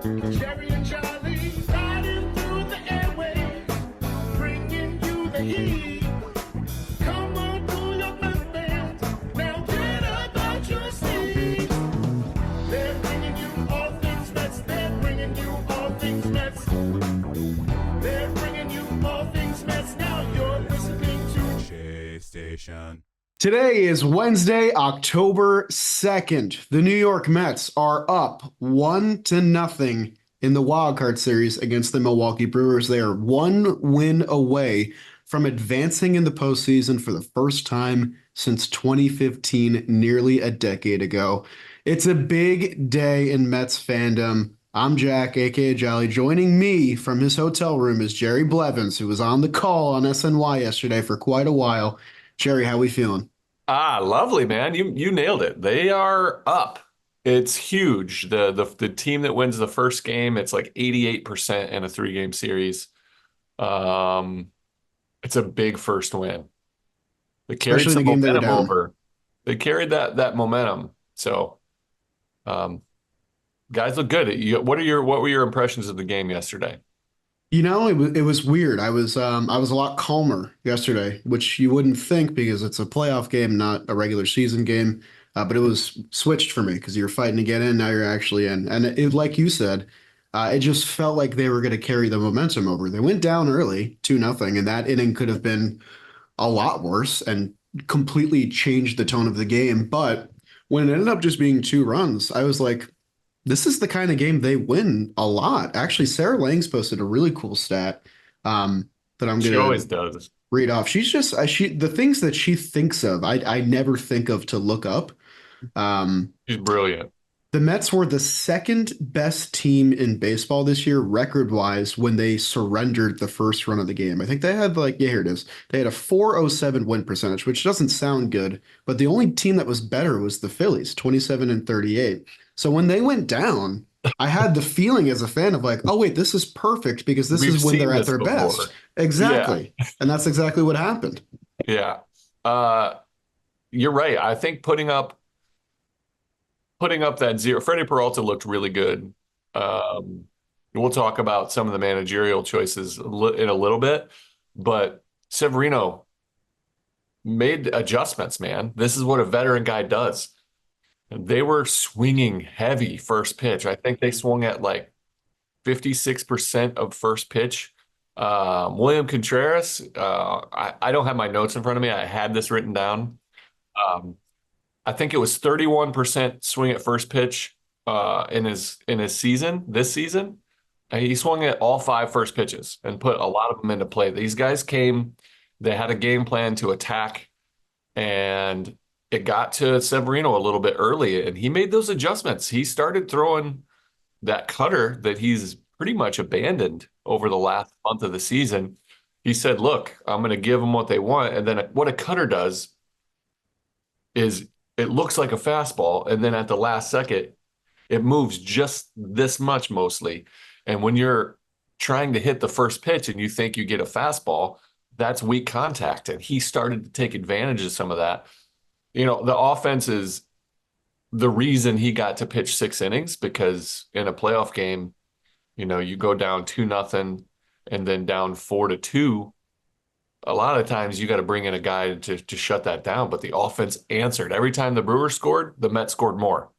Jerry and Charlie riding through the airwaves, bringing you the heat. Come on, pull your fans. Now get up out your seat. They're bringing you all things Mets. They're bringing you all things Mets. They're bringing you all things Mets. Now you're listening to Chase Station. Today is Wednesday, October 2nd. The New York Mets are up 1-0 in the wild card series against the Milwaukee Brewers. They are one win away from advancing in the postseason for the first time since 2015, nearly a decade ago. It's a big day in Mets fandom. I'm Jack, aka Jolly. Joining me from his hotel room is Jerry Blevins, who was on the call on SNY yesterday for quite a while. Jerry, how we feeling? Lovely, man. You nailed it. They are up. It's huge. The team that wins the first game, it's like 88% in a 3-game series. It's a big first win. They carried Especially in some the game they were momentum down. over. They carried that momentum. So, guys look good. What were your impressions of the game yesterday? You know, it was weird. I was a lot calmer yesterday, which you wouldn't think because it's a playoff game, not a regular season game. But it was switched for me because you're fighting to get in, now you're actually in. And like you said, it just felt like they were going to carry the momentum over. They went down early, 2-0, and that inning could have been a lot worse and completely changed the tone of the game. But when it ended up just being 2 runs, I was like, this is the kind of game they win a lot. Actually, Sarah Langs posted a really cool stat that I'm She going always to does. read off. She's just the things that she thinks of, I never think of to look up. She's brilliant. The Mets were the second best team in baseball this year, record-wise, when they surrendered the first run of the game. I think they had here it is. They had a 407 win percentage, which doesn't sound good, but the only team that was better was the Phillies, 27-38. So when they went down, I had the feeling as a fan of like, oh wait, this is perfect because this We've is when seen they're at this their before. best. Exactly. And that's exactly what happened. Yeah. You're right. I think putting up that zero. Freddie Peralta looked really good. We'll talk about some of the managerial choices in a little bit, but Severino made adjustments, man. This is what a veteran guy does. They were swinging heavy first pitch. I think they swung at like 56% of first pitch. William Contreras, I don't have my notes in front of me. I had this written down. I think it was 31% swing at first pitch in his season, this season. He swung at all 5 first pitches and put a lot of them into play. These guys came, they had a game plan to attack, and it got to Severino a little bit early, and he made those adjustments. He started throwing that cutter that he's pretty much abandoned over the last month of the season. He said, look, I'm going to give them what they want. And then what a cutter does is it looks like a fastball, and then at the last second, it moves just this much mostly. And when you're trying to hit the first pitch and you think you get a fastball, that's weak contact. And he started to take advantage of some of that. You know, the offense is the reason he got to pitch 6 innings, because in a playoff game, you know, you go down 2-0 and then down 4-2. A lot of times you got to bring in a guy to shut that down, but the offense answered. Every time the Brewers scored, the Mets scored more.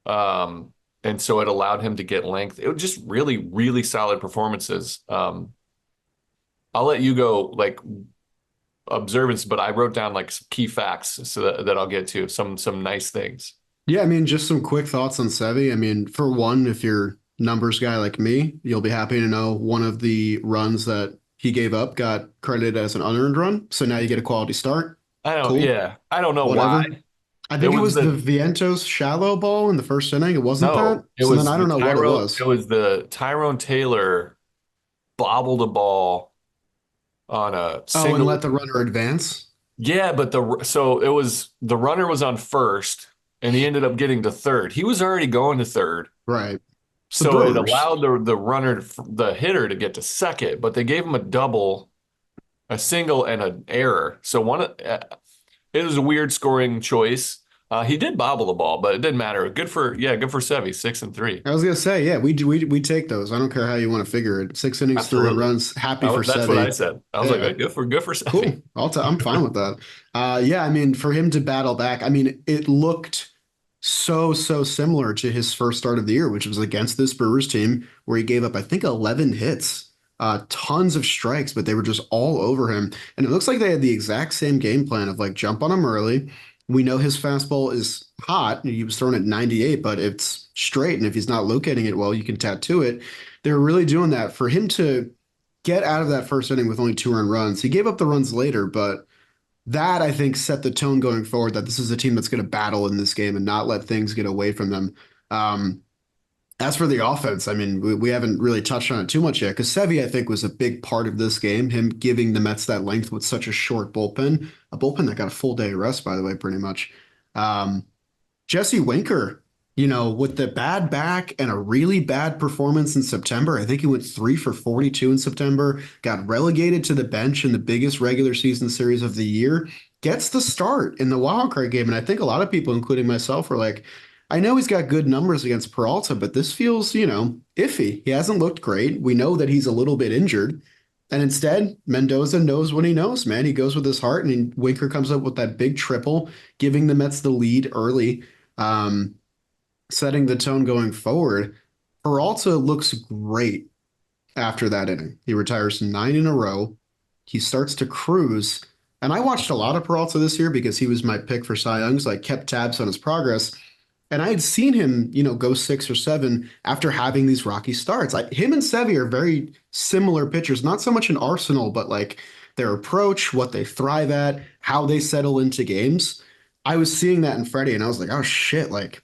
And so it allowed him to get length. It was just really, really solid performances. I'll let you go like observance, but I wrote down like some key facts so that I'll get to some nice things. Yeah, I mean, just some quick thoughts on Sevy. I mean, for one, if you're a numbers guy like me, you'll be happy to know one of the runs that he gave up got credited as an unearned run. So now you get a quality start. Cool. I don't know Whatever. why. I think it was the Vientos shallow ball in the first inning. It wasn't that. It So was then I don't know what it was. It was the Tyrone Taylor bobbled a ball on a single. And let the runner advance. Yeah, but the runner was on first, and he ended up getting to third. He was already going to third. Right. So it allowed the runner, the hitter, to get to second, but they gave him a double, a single, and an error. So it was a weird scoring choice. He did bobble the ball, but it didn't matter. Good for Sevy, 6-3. I was gonna say, yeah, we take those. I don't care how you want to figure it. 6 innings, 3 earned Absolutely. runs. Happy for That's what I Sevy. said. I was Yeah, like, good for cool. Sevy. I'm fine with that. Yeah, I mean, for him to battle back, I mean, it looked so similar to his first start of the year, which was against this Brewers team where he gave up, I think, 11 hits, tons of strikes, but they were just all over him. And it looks like they had the exact same game plan of like jump on him early. We know his fastball is hot. He was thrown at 98, but it's straight. And if he's not locating it well, you can tattoo it. They're really doing that for him to get out of that first inning with only 2 earned runs. He gave up the runs later, but that I think set the tone going forward that this is a team that's going to battle in this game and not let things get away from them. Um, as for the offense, I mean, we haven't really touched on it too much yet because Sevy, I think, was a big part of this game, him giving the Mets that length with such a short bullpen, a bullpen that got a full day of rest, by the way, pretty much. Um, Jesse Winker, with the bad back and a really bad performance in September, I think he went 3 for 42 in September, got relegated to the bench in the biggest regular season series of the year, gets the start in the wild card game. And I think a lot of people, including myself, were like, I know he's got good numbers against Peralta, but this feels, iffy. He hasn't looked great. We know that he's a little bit injured. And instead, Mendoza knows what he knows, man. He goes with his heart, and Winker comes up with that big triple, giving the Mets the lead early, um, setting the tone going forward. Peralta looks great after that inning. He retires 9 in a row. He starts to cruise. And I watched a lot of Peralta this year because he was my pick for Cy Young, so I kept tabs on his progress. And I had seen him, go 6 or 7 after having these rocky starts. Him and Sevy are very similar pitchers, not so much an arsenal, but like their approach, what they thrive at, how they settle into games. I was seeing that in Freddie, and I was like, oh shit, like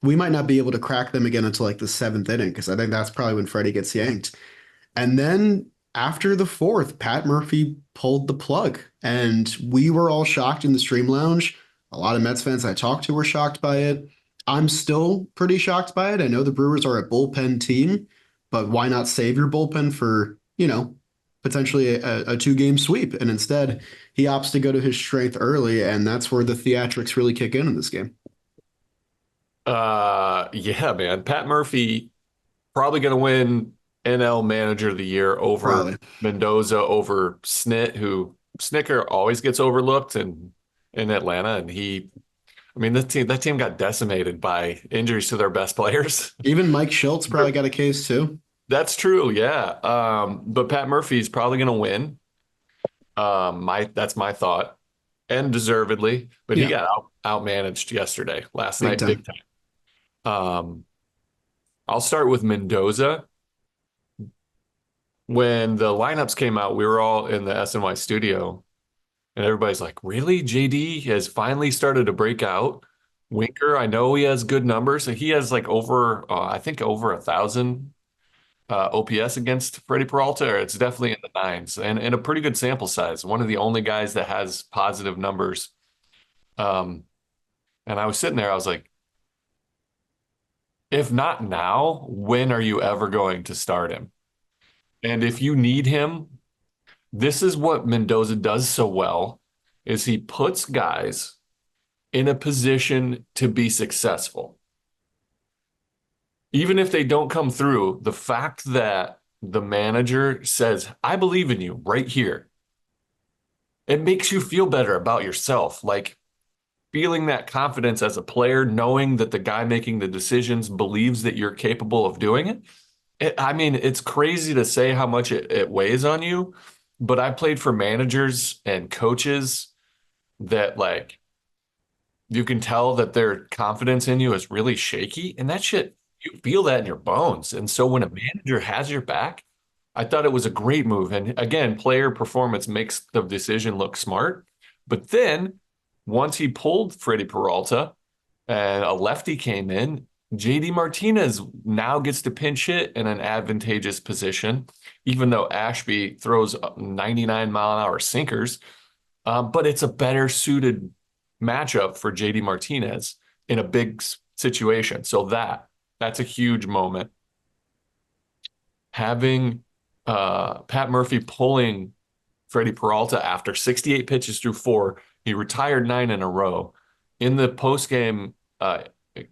we might not be able to crack them again until like the 7th inning because I think that's probably when Freddie gets yanked. And then after the 4th, Pat Murphy pulled the plug, and we were all shocked in the Stream Lounge. A lot of Mets fans I talked to were shocked by it. I'm still pretty shocked by it. I know the Brewers are a bullpen team, but why not save your bullpen for, potentially a 2-game sweep? And instead, he opts to go to his strength early, and that's where the theatrics really kick in this game. Yeah, man. Pat Murphy probably going to win NL Manager of the Year over Probably. Mendoza, over Snit, who Snicker always gets overlooked in Atlanta, and that team got decimated by injuries to their best players. Even Mike Schultz probably got a case too. That's true, yeah. But Pat Murphy's probably going to win. That's my thought, and deservedly. But he Yeah, got outmanaged last big night, big time. time. I'll start with Mendoza. When the lineups came out, we were all in the SNY studio, and everybody's like, really? JD has finally started to break out. Winker, I know he has good numbers. He has like I think over 1,000 OPS against Freddie Peralta. Or it's definitely in the nines and a pretty good sample size. One of the only guys that has positive numbers. And I was sitting there, I was like, if not now, when are you ever going to start him? And if you need him, this is what Mendoza does so well, is he puts guys in a position to be successful. Even if they don't come through, the fact that the manager says, I believe in you right here, it makes you feel better about yourself. Like feeling that confidence as a player, knowing that the guy making the decisions believes that you're capable of doing it. It's crazy to say how much it weighs on you, but I played for managers and coaches that like you can tell that their confidence in you is really shaky, and that shit, you feel that in your bones. And so when a manager has your back, I thought it was a great move. And again, player performance makes the decision look smart. But then once he pulled Freddie Peralta and a lefty came in, JD Martinez now gets to pinch hit in an advantageous position, even though Ashby throws 99-mile-an-hour sinkers. But it's a better suited matchup for JD Martinez in a big situation. So that's a huge moment. Having Pat Murphy pulling Freddie Peralta after 68 pitches through 4, he retired 9 in a row, in the post-game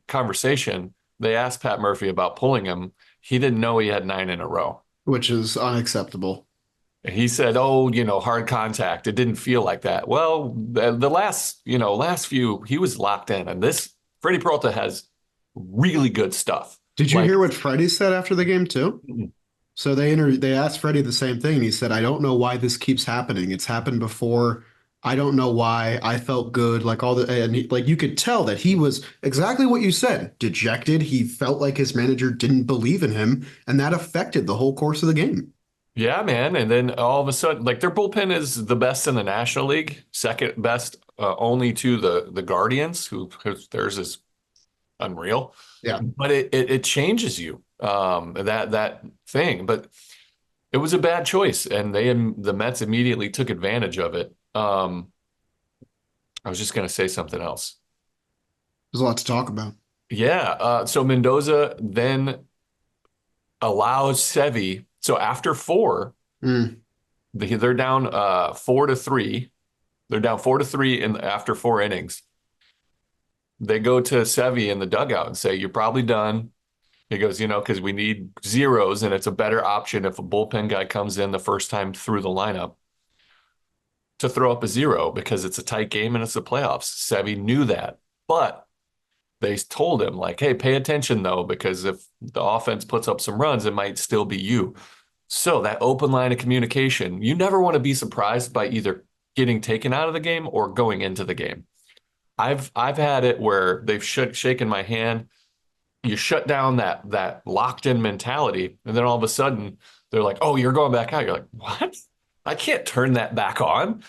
conversation, they asked Pat Murphy about pulling him. He didn't know he had 9 in a row. which is unacceptable. He said, "Oh, hard contact. It didn't feel like that." Well, the last few, he was locked in, and this Freddie Peralta has really good stuff. Did you Like, hear what Freddie said after the game too? So they asked Freddie the same thing, and he said, "I don't know why this keeps happening. It's happened before. I don't know why. I felt good, like all the and like you could tell that he was exactly what you said, dejected. He felt like his manager didn't believe in him, and that affected the whole course of the game." yeah, man. And then all of a sudden, like their bullpen is the best in the National League, second best, only to the Guardians, whose theirs is unreal. Yeah. But it changes you, that thing. But it was a bad choice, and the Mets immediately took advantage of it. I was just going to say something else. There's a lot to talk about. Yeah. So Mendoza then allows Sevy. So after 4, Mm. they're down 4-3. They're down 4-3 after 4 innings. They go to Sevy in the dugout and say, "You're probably done." He goes, because we need zeros, and it's a better option if a bullpen guy comes in the first time through the lineup to throw up a 0 because it's a tight game and it's the playoffs. Sevy knew that, but they told him, like, "Hey, pay attention though, because if the offense puts up some runs, it might still be you." So that open line of communication, you never want to be surprised by either getting taken out of the game or going into the game. I've had it where they've shaken my hand. You shut down that locked in mentality, and then all of a sudden they're like, "Oh, you're going back out." You're like, "What? I can't turn that back on."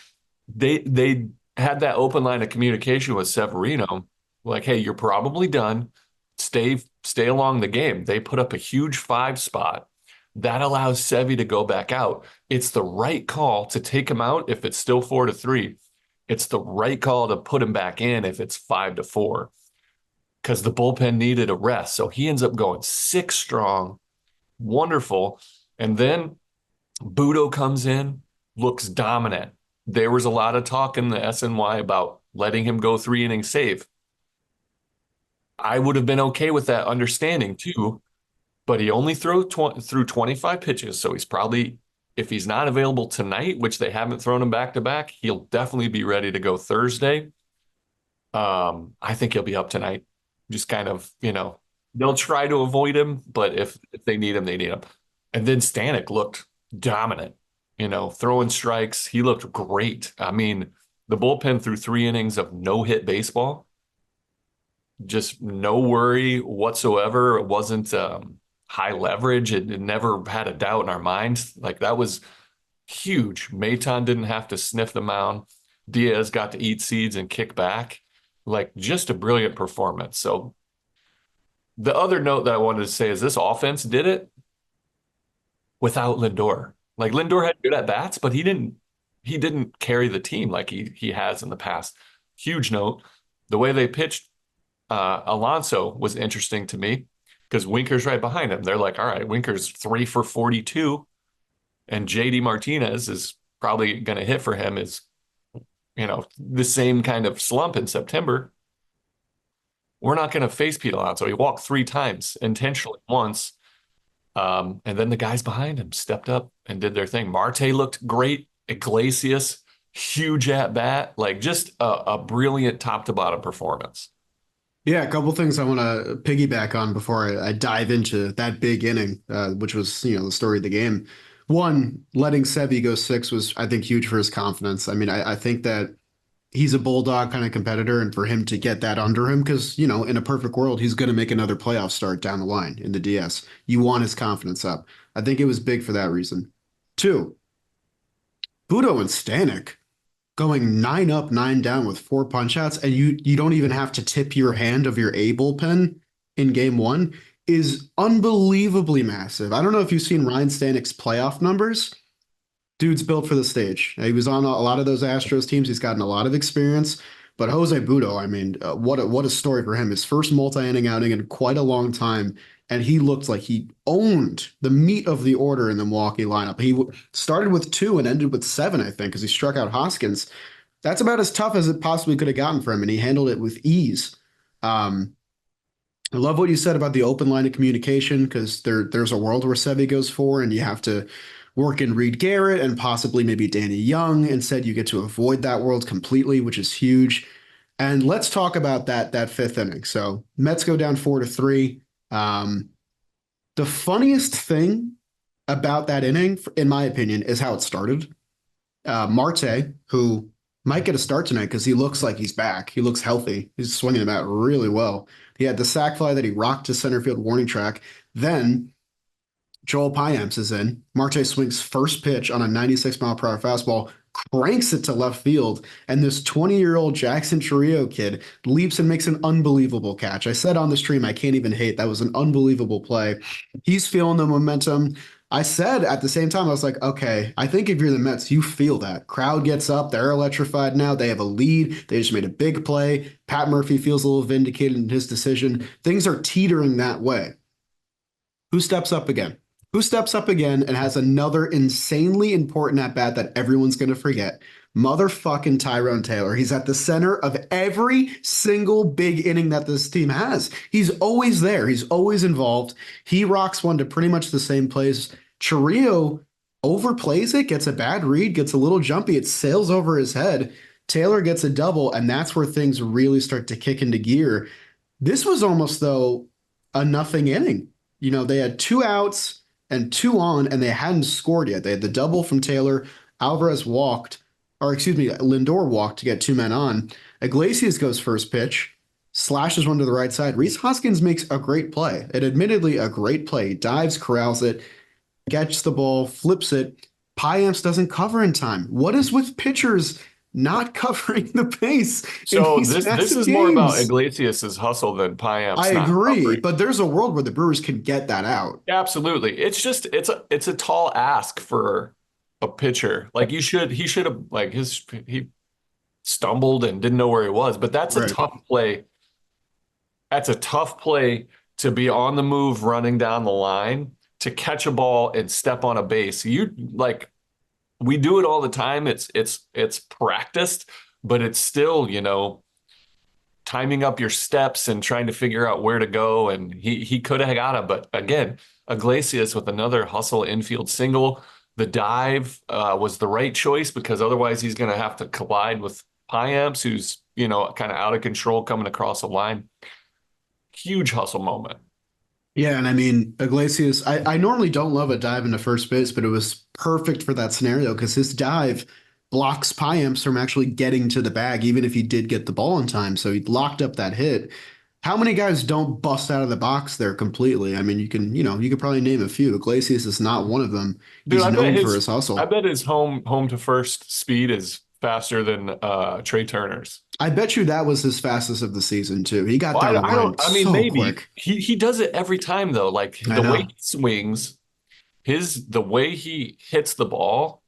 They had that open line of communication with Severino, like, "Hey, you're probably done. Stay along the game." They put up a huge 5 spot that allows Sevy to go back out. It's the right call to take him out if it's still 4-3. It's the right call to put him back in if it's 5-4, because the bullpen needed a rest. So he ends up going 6 strong, wonderful. And then Budo comes in, looks dominant. There was a lot of talk in the SNY about letting him go 3 innings save. I would have been okay with that understanding too, but he only threw 25 pitches. So he's probably, if he's not available tonight, which they haven't thrown him back to back, he'll definitely be ready to go Thursday. I think he'll be up tonight. Just kind of, they'll try to avoid him, but if they need him, they need him. And then Stanek looked dominant, throwing strikes. He looked great. I mean, the bullpen threw 3 innings of no-hit baseball. Just no worry whatsoever. It wasn't high leverage. It never had a doubt in our minds. Like, that was huge. Maton didn't have to sniff the mound. Diaz got to eat seeds and kick back. Like, just a brilliant performance. So the other note that I wanted to say is this offense did it without Lindor. Like, Lindor had good at bats, but he didn't carry the team like he has in the past. Huge note. The way they pitched Alonso was interesting to me, because Winker's right behind him. They're like, all right, Winker's 3 for 42, and JD Martinez is probably going to hit for him is, the same kind of slump in September. We're not going to face Pete Alonso. He walked 3 times intentionally once. And then the guys behind him stepped up and did their thing. Marte looked great. Iglesias, huge at bat, like just a brilliant top to bottom performance. Yeah, a couple things I want to piggyback on before I dive into that big inning, which was, the story of the game. One, letting Sevy go 6 was, I think, huge for his confidence. I mean, I think that he's a bulldog kind of competitor, and for him to get that under him, because, in a perfect world, he's going to make another playoff start down the line in the DS. You want his confidence up. I think it was big for that reason. 2, Budo and Stanek going 9 up, 9 down with 4 punch outs, and you don't even have to tip your hand of your A bullpen in game 1 is unbelievably massive. I don't know if you've seen Ryan Stanek's playoff numbers. Dude's built for the stage. He was on a lot of those Astros teams. He's gotten a lot of experience. But Jose Budo, I mean, what a story for him. His first multi-inning outing in quite a long time, and he looked like he owned the meat of the order in the Milwaukee lineup. He started with 2 and ended with 7, I think, because he struck out Hoskins. That's about as tough as it possibly could have gotten for him, and he handled it with ease. Um, I love what you said about the open line of communication because there's a world where Sevy goes for, and you have to work in Reed Garrett and possibly maybe Danny Young. Instead, you get to avoid that world completely, which is huge. And let's talk about that fifth inning. So Mets go down 4-3. The funniest thing about that inning, in my opinion, is how it started. Marte, who might get a start tonight because he looks like he's back. He looks healthy. He's swinging him out really well. He had the sac fly that he rocked to center field warning track. Then Joel Payamps is in. Marte swings first pitch on a 96-mile-per-hour fastball, cranks it to left field, and this 20-year-old Jackson Chourio kid leaps and makes an unbelievable catch. I said on the stream, I can't even hate. That was an unbelievable play. He's feeling the momentum. I said at the same time, I was like, okay, I think if you're the Mets, you feel that. Crowd gets up. They're electrified now. They have a lead. They just made a big play. Pat Murphy feels a little vindicated in his decision. Things are teetering that way. Who steps up again? Who steps up again and has another insanely important at-bat that everyone's going to forget? Motherfucking Tyrone Taylor. He's at the center of every single big inning that this team has. He's always there. He's always involved. He rocks one to pretty much the same place. Chourio overplays it, gets a bad read, gets a little jumpy. It sails over his head. Taylor gets a double, and that's where things really start to kick into gear. This was almost, though, a nothing inning. You know, they had 2 outs and 2 on, and they hadn't scored yet. They had the double from Taylor. Alvarez walked, or excuse me, Lindor walked to get 2 men on. Iglesias goes first pitch, slashes one to the right side. Rhys Hoskins makes a great play. It admittedly a great play. He dives, corrals it, gets the ball, flips it. Payamps doesn't cover in time. What is with pitchers not covering the pace? So this is more about games? Iglesias' hustle than Payamps. I not agree, covering. but there's a world where the Brewers can get that out. Absolutely. It's a tall ask for a pitcher. Like he should have like he stumbled and didn't know where he was, but that's a Right. tough play. That's a tough play to be on the move running down the line to catch a ball and step on a base. You like we do it all the time. It's practiced, but it's still, you know, timing up your steps and trying to figure out where to go. And he could have got him. But again, Iglesias with another hustle infield single. The dive was the right choice because otherwise he's going to have to collide with Payamps, who's, you know, kind of out of control coming across the line. Huge hustle moment. Yeah, and I mean, Iglesias, I normally don't love a dive into first base, but it was perfect for that scenario because his dive blocks Payamps from actually getting to the bag, even if he did get the ball in time. So he locked up that hit. How many guys don't bust out of the box there completely? I mean, you could probably name a few. Iglesias is not one of them. Dude, He's known for his hustle. I bet his home to first speed is faster than Trey Turner's. I bet you that was his fastest of the season too. He got Well, down the line I mean, so maybe quick. he does it every time though. Like I the way know. he swings, the way he hits the ball,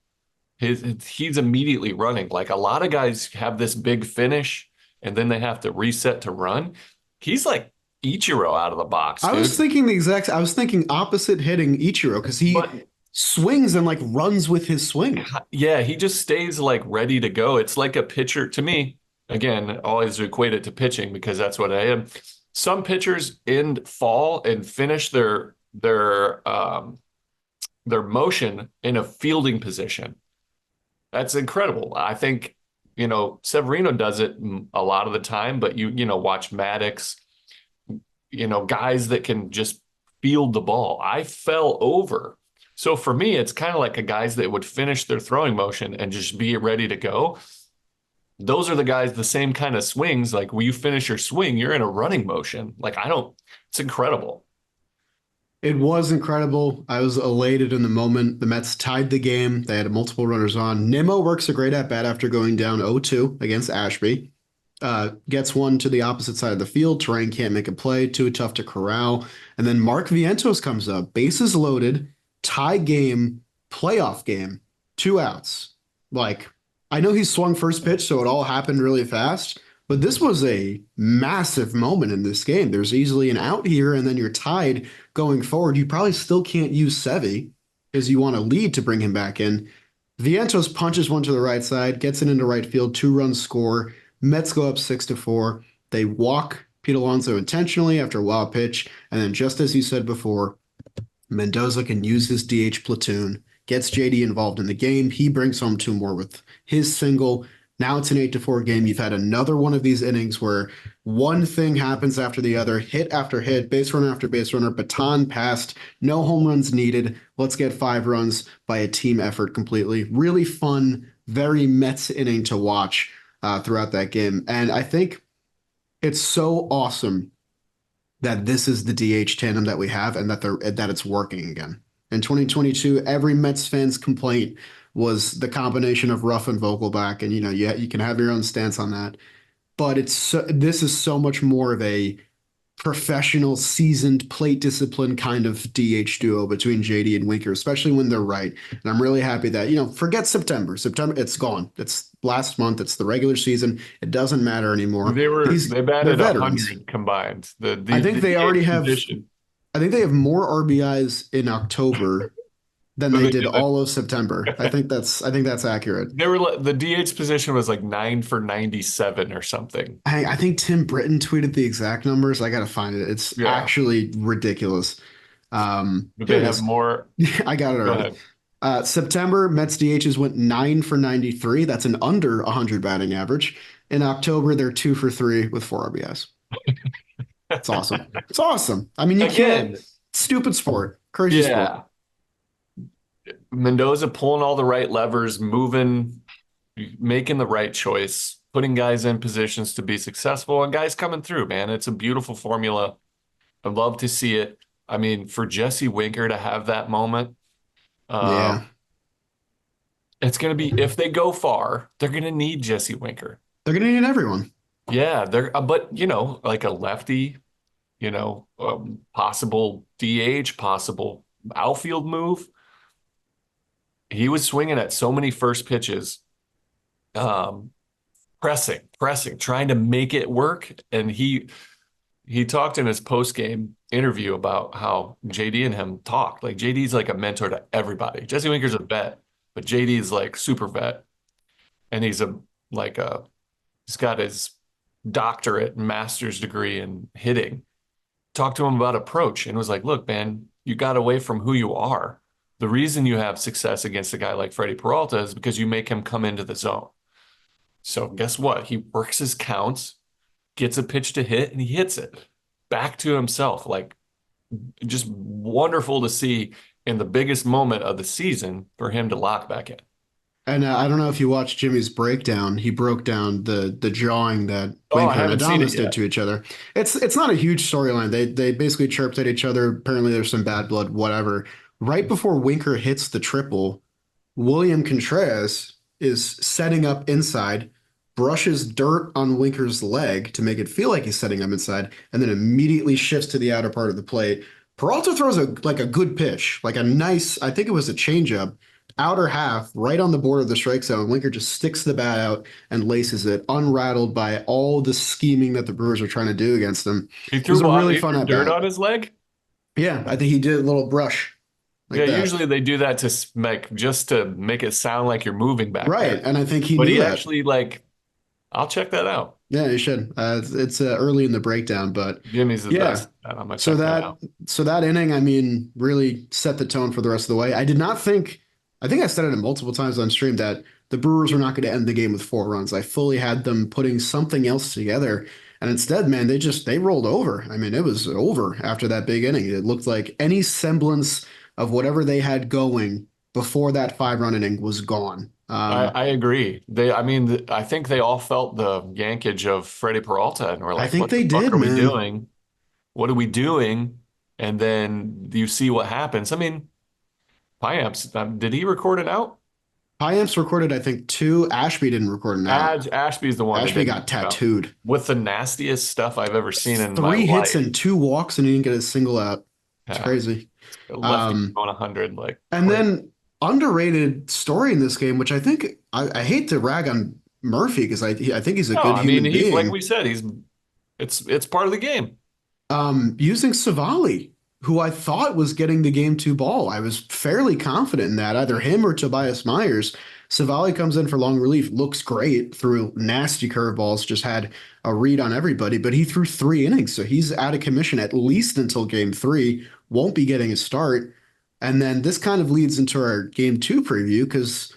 he's immediately running. Like a lot of guys have this big finish and then they have to reset to run. He's like Ichiro out of the box, dude. I was thinking opposite hitting Ichiro because he But swings and like runs with his swing. yeah, he just stays like ready to go. It's like a pitcher to me. Again, always equate it to pitching because that's what I am. Some pitchers fall and finish their motion in a fielding position. That's incredible. I think, you know, Severino does it a lot of the time, but you know, watch Maddox, you know, guys that can just field the ball. I fell over. So for me, it's kind of like a guys that would finish their throwing motion and just be ready to go. Those are the guys, the same kind of swings. Like when you finish your swing, you're in a running motion. It's incredible. It was incredible. I was elated in the moment. The Mets tied the game. They had multiple runners on. Nimmo works a great at bat after going down 0-2 against Ashby. Gets one to the opposite side of the field. Terrain can't make a play. Too tough to corral. And then Mark Vientos comes up. Bases loaded. Tie game. Playoff game. 2 outs. Like, I know he swung first pitch, so it all happened really fast. But this was a massive moment in this game. There's easily an out here, and then you're tied going forward. You probably still can't use Sevy because you want to lead to bring him back in. Vientos punches one to the right side, gets it into right field, 2 runs score. Mets go up 6-4. They walk Pete Alonso intentionally after a wild pitch, and then just as you said before, Mendoza can use his DH platoon, gets JD involved in the game. He brings home 2 more with his single. Now it's an 8-4 game. You've had another one of these innings where one thing happens after the other, hit after hit, base runner after base runner, baton passed, no home runs needed. Let's get 5 runs by a team effort completely. Really fun, very Mets inning to watch throughout that game. And I think it's so awesome that this is the DH tandem that we have and that it's working again. In 2022, every Mets fan's complaint was the combination of Ruff and Vogelback, and you can have your own stance on that. But this is so much more of a professional, seasoned, plate discipline kind of DH duo between JD and Winker, especially when they're right. And I'm really happy that, forget September. September, it's gone. It's last month. It's the regular season. It doesn't matter anymore. They batted they're 100 combined. I think they already have. I think they have more RBIs in October than they did all of September. I think that's accurate. The DH position was like 9 for 97 or something. I think Tim Britton tweeted the exact numbers. I gotta find it. It's actually ridiculous. But they have more. I got it already. September, Mets DHs went 9 for 93. That's an under 100 batting average. In October, they're 2 for 3 with 4 RBIs. It's awesome. It's awesome. I mean, you can't. Stupid sport. Crazy sport. Mendoza pulling all the right levers, moving, making the right choice, putting guys in positions to be successful, and guys coming through, man. It's a beautiful formula. I'd love to see it. I mean, for Jesse Winker to have that moment, it's going to be, if they go far, they're going to need Jesse Winker. They're going to need everyone. Yeah, but like a lefty, possible DH, possible outfield move. He was swinging at so many first pitches, pressing, trying to make it work. And he talked in his post-game interview about how JD and him talked. Like, JD's like a mentor to everybody. Jesse Winker's a vet, but JD's like super vet. And he's got his doctorate and master's degree in hitting. Talked to him about approach and was like, look, man, you got away from who you are. The reason you have success against a guy like Freddie Peralta is because you make him come into the zone. So guess what? He works his counts, gets a pitch to hit, and he hits it back to himself. Like, just wonderful to see in the biggest moment of the season for him to lock back in. And I don't know if you watched Jimmy's breakdown. He broke down the jawing that Winker and Adames did to each other. It's not a huge storyline. They basically chirped at each other. Apparently there's some bad blood, whatever. Right before Winker hits the triple, William Contreras is setting up inside, brushes dirt on Winker's leg to make it feel like he's setting up inside, and then immediately shifts to the outer part of the plate. Peralta throws a good pitch, like a nice, I think it was a changeup, outer half, right on the border of the strike zone. Winker just sticks the bat out and laces it, unrattled by all the scheming that the Brewers are trying to do against him. He threw dirt on his leg? Yeah, I think he did a little brush. Like that. Usually they do that to make it sound like you're moving back. Right, and I think he knew that. Actually, I'll check that out. Yeah, you should. It's early in the breakdown, but Jimmy's the best. I'm gonna check that out. So that inning, I mean, really set the tone for the rest of the way. I did not think. I think I said it multiple times on stream that the Brewers were not going to end the game with 4 runs. I fully had them putting something else together, and instead, man, they rolled over. I mean, it was over after that big inning. It looked like any semblance of whatever they had going before that 5-run inning was gone. I agree. I think they all felt the yankage of Freddie Peralta and were like, I think they did, what are we doing? What are we doing? And then you see what happens. I mean, Piamps, did he record it out? Piamps recorded, I think, 2. Ashby didn't record an out. Ashby's the one. Ashby got tattooed. With the nastiest stuff I've ever seen in my life. 3 hits and 2 walks, and he didn't get a single out. It's crazy. Lefty on 100, and then underrated story in this game, which I think I hate to rag on Murphy because I think he's a good human being. Like we said, it's part of the game. Using Savali, who I thought was getting the game two ball. I was fairly confident in that, either him or Tobias Myers. Savali comes in for long relief, looks great, threw nasty curveballs, just had a read on everybody, but he threw 3 innings, so he's out of commission at least until game three, won't be getting a start. And then this kind of leads into our game two preview because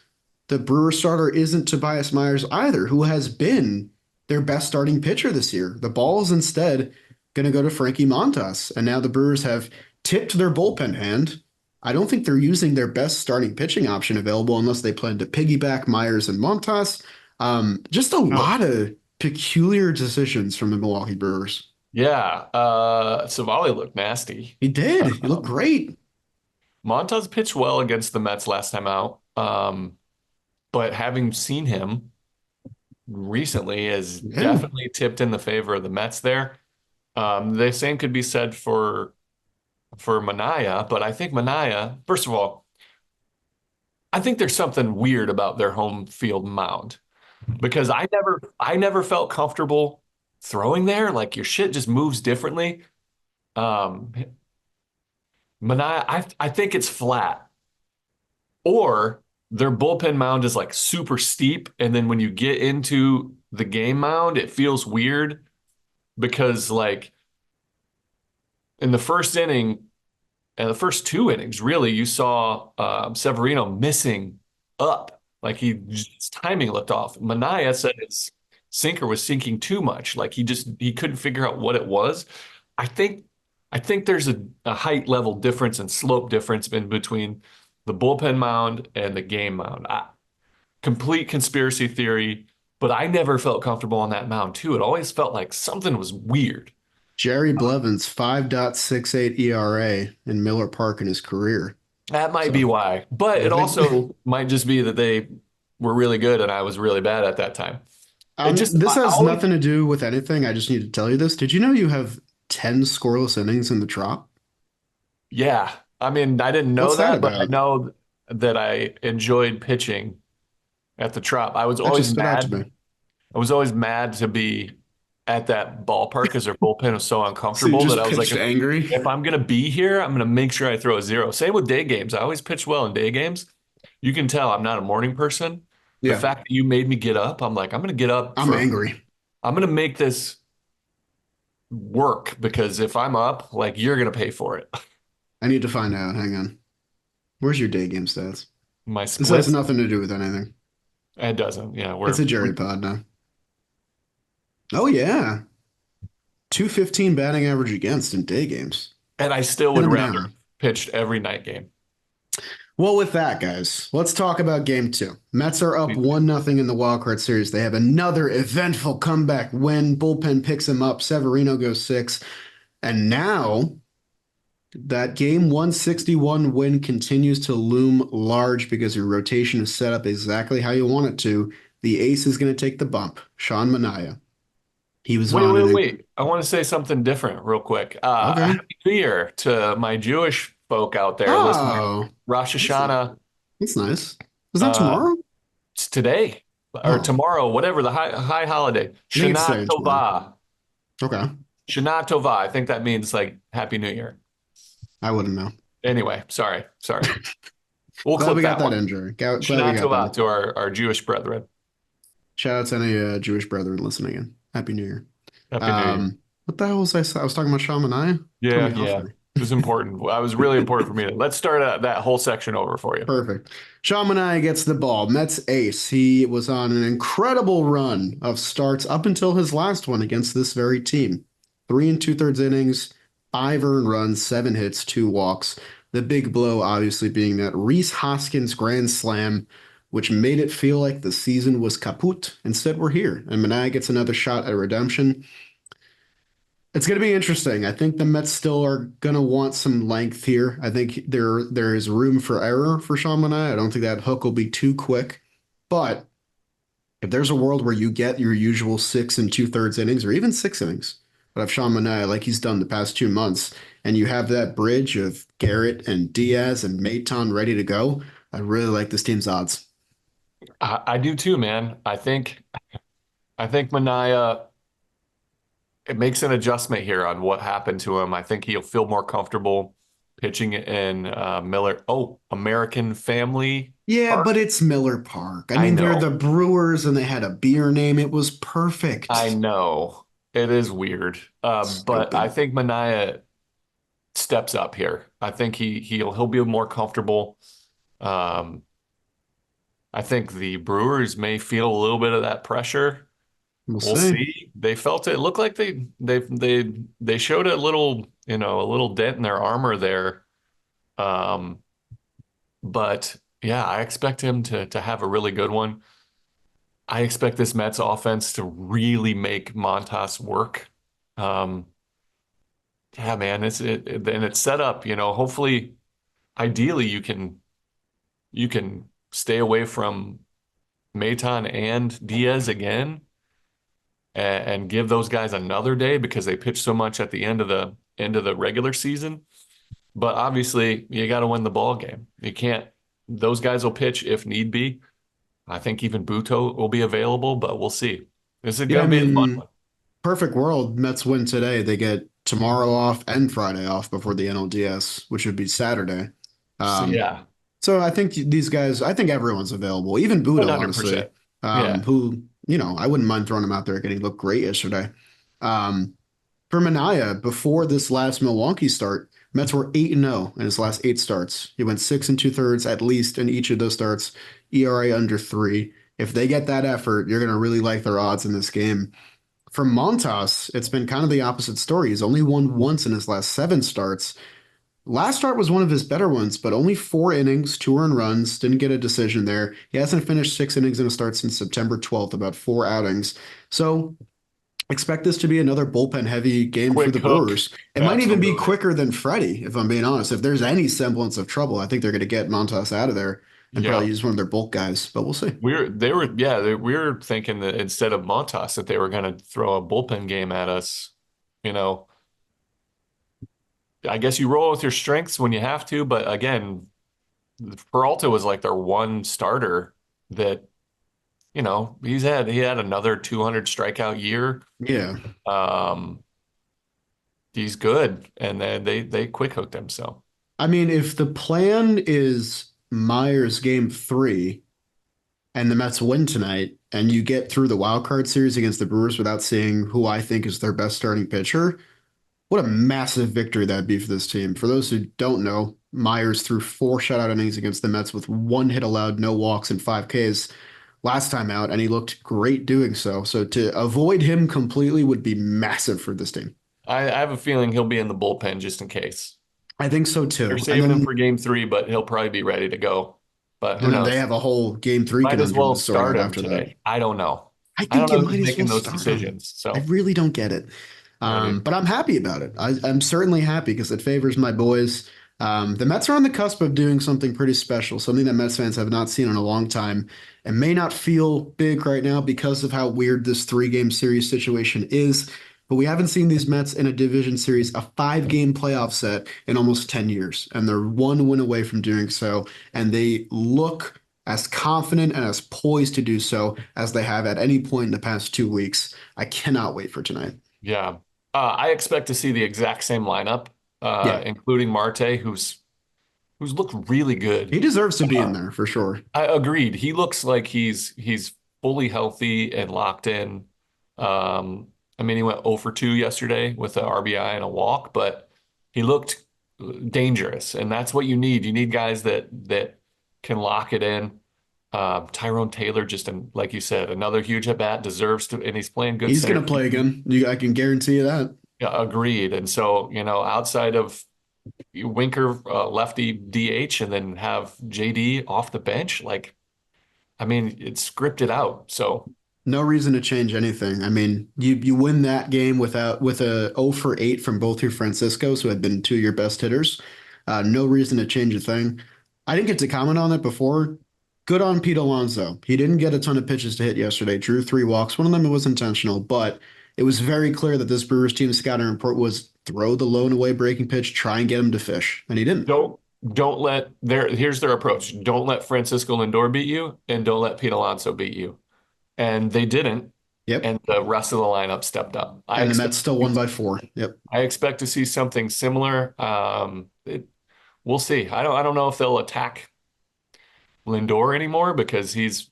the Brewer starter isn't Tobias Myers either, who has been their best starting pitcher this year. The ball is instead going to go to Frankie Montas. And now the Brewers have tipped their bullpen hand. I don't think they're using their best starting pitching option available unless they plan to piggyback Myers and Montas. Just a lot of peculiar decisions from the Milwaukee Brewers. Yeah, Savali looked nasty. He did. He looked great. Montas pitched well against the Mets last time out, but having seen him recently is definitely tipped in the favor of the Mets there. The same could be said for Manaea, but I think Manaea, first of all, I think there's something weird about their home field mound because I never felt comfortable throwing there. Like your shit just moves differently. Manaea, I think it's flat, or their bullpen mound is like super steep, and then when you get into the game mound, it feels weird because like in the first inning and the first 2 innings, really, you saw Severino missing up. Like his timing looked off. Manaea said his sinker was sinking too much. Like he couldn't figure out what it was. I think there's a height level difference and slope difference in between the bullpen mound and the game mound. Complete conspiracy theory, but I never felt comfortable on that mound too. It always felt like something was weird. Jerry Blevins, 5.68 ERA in Miller Park in his career. That might be why, but it also might just be that they were really good and I was really bad at that time. This has nothing to do with anything. I just need to tell you this. Did you know you have 10 scoreless innings in the Trop? Yeah. I mean, I didn't know What's that that, but I about? know that I enjoyed pitching at the Trop. That just stood out to me. I was always mad to be at that ballpark because their bullpen was so So you uncomfortable just that I was like, pitched angry? if I'm gonna be here, I'm gonna make sure I throw a zero. Same with day games. I always pitch well in day games. You can tell I'm not a morning person. The Yeah, fact that you made me get up, I'm like, I'm gonna get up I'm angry. I'm gonna make this work because if I'm up, like you're gonna pay for it. I need to find out. Hang on. Where's your day game stats? My This has splits, nothing to do with anything. it doesn't. Yeah, It's a Jerry pod now. Oh, yeah. 215 batting average against in day games. and I still Pin would them rather down. pitched every night game. Well, with that, guys, let's talk about game two. Mets are up 1-0 in the wildcard series. They have another eventful comeback win. Bullpen picks him up. Severino goes 6. And now that game 161 win continues to loom large because your rotation is set up exactly how you want it to. The ace is going to take the bump. Sean Manaea. He was on an Wait. I want to say something different real quick. Okay. Happy New Year to my Jewish folk out there listening. Oh, Rosh Hashanah, that's nice. Is that uh, tomorrow? it's today or Oh, tomorrow, whatever the high holiday. I think it's today Shana and tomorrow. Tova. Okay. Shana Tova. I think that means like Happy New Year. I wouldn't know. Anyway, sorry. We'll Glad clip we got that that one. in, Jerry. Glad we Shana got Tova that. to our Jewish brethren. Shout out to any Jewish brethren listening in. Happy New Year. Happy New Year. What the hell was I saying? I was talking about Sean Manaea? Threw me off Yeah. there. It was important. It was really important for me. Let's start that whole section over for you. Perfect. Sean Manaea gets the ball. Mets ace. He was on an incredible run of starts up until his last one against this very team. 3 2/3 innings, 5 earned runs, 7 hits, 2 walks. The big blow, obviously, being that Rhys Hoskins grand slam, which made it feel like the season was kaput. Instead, we're here, and Manaea gets another shot at redemption. It's going to be interesting. I think the Mets still are going to want some length here. I think there is room for error for Sean Manaea. I don't think that hook will be too quick. But if there's a world where you get your usual 6 2/3 innings or even 6 innings, but of Sean Manaea like he's done the past 2 months, and you have that bridge of Garrett and Diaz and Maton ready to go, I really like this team's odds. I do too, man. I think Manaea it makes an adjustment here on what happened to him. I think he'll feel more comfortable pitching in American Family Yeah, Park. but it's Miller Park. I I mean, they're the know. Brewers and they had a beer name. It was I perfect. know. It is weird. But I Stupid. think Mania steps up here. I think he'll be more comfortable. Um, I think the Brewers may feel a little bit of that pressure. We'll We'll see. see. They felt it. It looked like they showed a little, a little dent in their armor there. Um, but yeah, I expect him to have a really good one. I expect this Mets offense to really make Montas work. Um, yeah, man, and it's set up, hopefully ideally you can stay away from Maton and Diaz again and give those guys another day because they pitch so much at the end of the regular season. But obviously, you got to win the ball game. You can't. Those guys will pitch if need be. I think even Buto will be available, but we'll see. This is Yeah, I going to be a fun mean, one. perfect world. Mets win today. They get tomorrow off and Friday off before the NLDS, which would be Saturday. So Um, yeah, so I think these guys, I think everyone's available, even Budo, honestly, 100%. Yeah, who, I wouldn't mind throwing him out there getting looked great yesterday. Um, for Mania, before this last Milwaukee start, Mets were 8-0 in his last 8 starts. He went 6 2/3 at least in each of those starts, ERA under 3. If they get that effort, you're going to really like their odds in this game. For Montas, it's been kind of the opposite story. He's only won once in his last 7 starts. Last start was one of his better ones, but only 4 innings, 2 earned runs, didn't get a decision there. He hasn't finished 6 innings in a start since September 12th, about 4 outings. So expect this to be another bullpen heavy game for quick the hook. Brewers. It might even be Absolutely. quicker than Freddie, if I'm being honest. If there's any semblance of trouble, I think they're going to get Montas out of there and probably Yeah. use one of their bulk guys, but we'll see. We were thinking that instead of Montas that they were going to throw a bullpen game at us. You know, I guess you roll with your strengths when you have to, but again, Peralta was like their one starter that, he had another 200 strikeout year. Yeah. Um, he's good, and then they quick hooked him. So I mean, if the plan is Myers game 3 and the Mets win tonight and you get through the wild card series against the Brewers without seeing who I think is their best starting pitcher, what a massive victory that'd be for this team. For those who don't know, Myers threw 4 shutout innings against the Mets with 1 hit allowed, no walks, and 5 Ks last time out, and he looked great doing so. So to avoid him completely would be massive for this team. I have a feeling he'll be in the bullpen just in case. I think so They're too. And saving him then for game 3, but he'll probably be ready to go. But who and then they knows? have a whole game 3 Might as conundrum well to sort start out him after that. today. I don't know. I I don't think you know might who's as well making those start him. decisions. I So, really don't get it. I do. But I'm happy about it. I'm certainly happy because it favors my boys. The Mets are on the cusp of doing something pretty special, something that Mets fans have not seen in a long time and may not feel big right now because of how weird this 3 game series situation is. But we haven't seen these Mets in a division series, a 5 game playoff set in almost 10 years. And they're 1 win away from doing so. And they look as confident and as poised to do so as they have at any point in the past 2 weeks. I cannot wait for tonight. Yeah. I expect to see the exact same lineup, Yeah, including Marte, who's looked really good. he deserves to be in Uh, there for sure. I agreed. He looks like he's fully healthy and locked in. I mean, he went 0 for 2 yesterday with an RBI and a walk, but he looked dangerous, and that's what you need. You need guys that can lock it in. Tyrone Taylor, like you said, another huge at bat, deserves to, and he's playing good He's center going to play field. again. I can guarantee you that. Yeah, agreed. And so, outside of Winker, lefty DH, and then have JD off the bench, like, I mean, it's scripted out. So, No reason to change anything. I mean, you win that game with a 0 for 8 from both your Franciscos, who had been 2 of your best hitters. No reason to change a thing. I didn't get to comment on it before. Good on Pete Alonso. He didn't get a ton of pitches to hit yesterday. Drew 3 walks. One of them was intentional, but it was very clear that this Brewers team scouting report was throw the low and away breaking pitch, try and get him to fish, and he didn't. don't let here's their approach. Don't let Francisco Lindor beat you, and don't let Pete Alonso beat you. And they didn't. Yep. and the rest of the lineup stepped up. And the Mets still won by 4. Yep. I expect to see something similar. We'll see. I don't know if they'll attack Lindor anymore because he's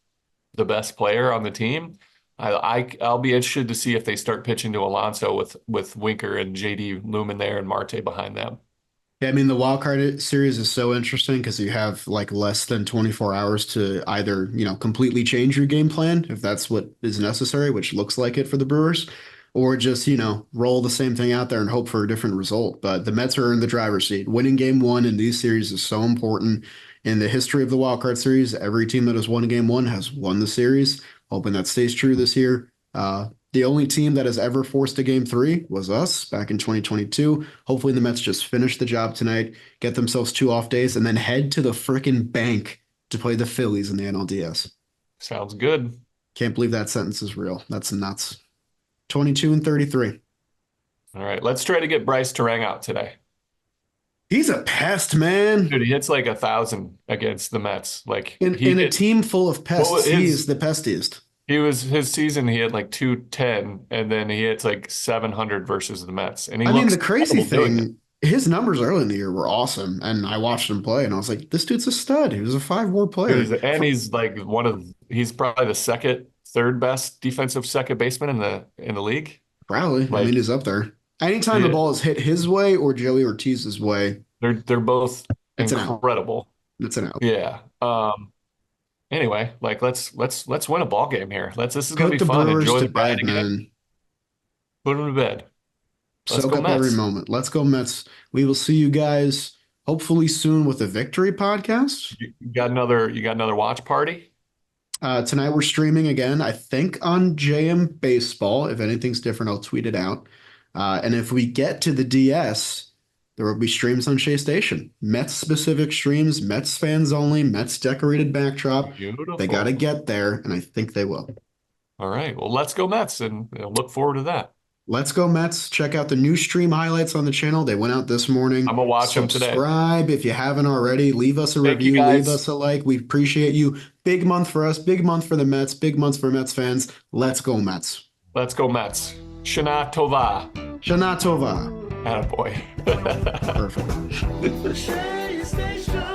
the best player on the team. I'll be interested to see if they start pitching to Alonso with Winker and JD Lumen there and Marte behind them. Yeah, I mean, the wild card series is so interesting because you have like less than 24 hours to either, completely change your game plan if that's what is necessary, which looks like it for the Brewers, or just, roll the same thing out there and hope for a different result. But the Mets are in the driver's seat. Winning game one in these series is so important. In the history of the wild card series, every team that has won game one has won the series. Hoping that stays true this year. The only team that has ever forced a game 3 was us back in 2022. Hopefully the Mets just finish the job tonight, get themselves 2 off days, and then head to the freaking bank to play the Phillies in the NLDS. Sounds good. Can't believe that sentence is real. That's nuts. 22-33. All right, let's try to get Bryce Terang out today. He's a pest, man. Dude, he hits like 1,000 against the Mets. Like in a team full of pests, he is the pestiest. His season, he had like 210, and then he hits like 700 versus the Mets. And the crazy thing, his numbers early in the year were awesome, and I watched him play, and I was like, this dude's a stud. He was a 5-WAR player. He's like he's probably the third best defensive second baseman in the league. Probably. Like, he's up there. Anytime the ball is hit his way or Joey Ortiz's way, they're both incredible. It's an out. Yeah. Anyway, like let's win a ball game here. This is gonna be fun. Brewers Enjoy the bed, ride again. man. Put them to bed. Let's Soak go up Mets. every moment. Let's go Mets. We will see you guys hopefully soon with a victory podcast. You got another watch party? Tonight we're streaming again, I think on JM Baseball. If anything's different, I'll tweet it out. And if we get to the DS, there will be streams on Shea Station. Mets specific streams, Mets fans only, Mets decorated backdrop. Beautiful. They got to get there, and I think they will. All right. Well, let's go Mets, and look forward to that. Let's go Mets. Check out the new stream highlights on the channel. They went out this morning. I'm gonna watch them today. Subscribe if you haven't already. Leave us a review. Leave us a like. We appreciate you. Big month for us. Big month for the Mets. Big month for Mets fans. Let's go Mets. Let's go Mets. Shana Tova. Shana Tova. Attaboy. Perfect. Shea Station.